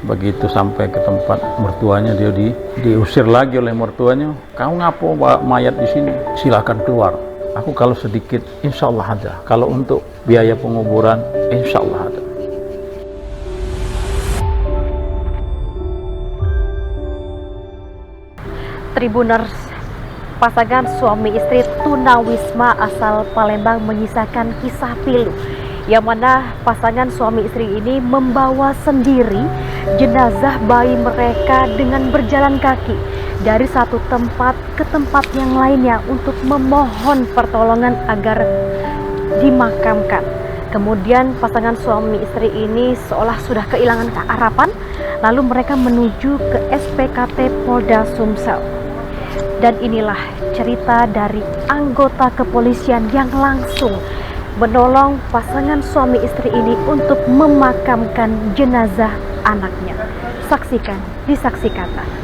Begitu sampai ke tempat mertuanya, dia diusir lagi oleh mertuanya. Kamu ngapo bawa mayat di sini? Silakan keluar. Aku kalau sedikit, insya Allah ada. Kalau untuk biaya penguburan, insya Allah ada. Tribuners, pasangan suami istri tunawisma asal Palembang menyisakan kisah pilu, yang mana pasangan suami istri ini membawa sendiri jenazah bayi mereka dengan berjalan kaki dari satu tempat ke tempat yang lainnya untuk memohon pertolongan agar dimakamkan. Kemudian pasangan suami istri ini seolah sudah kehilangan harapan, lalu mereka menuju ke SPKT Polda Sumsel. Dan inilah cerita dari anggota kepolisian yang langsung menolong pasangan suami istri ini untuk memakamkan jenazah anaknya. Saksikan di Saksi Kata.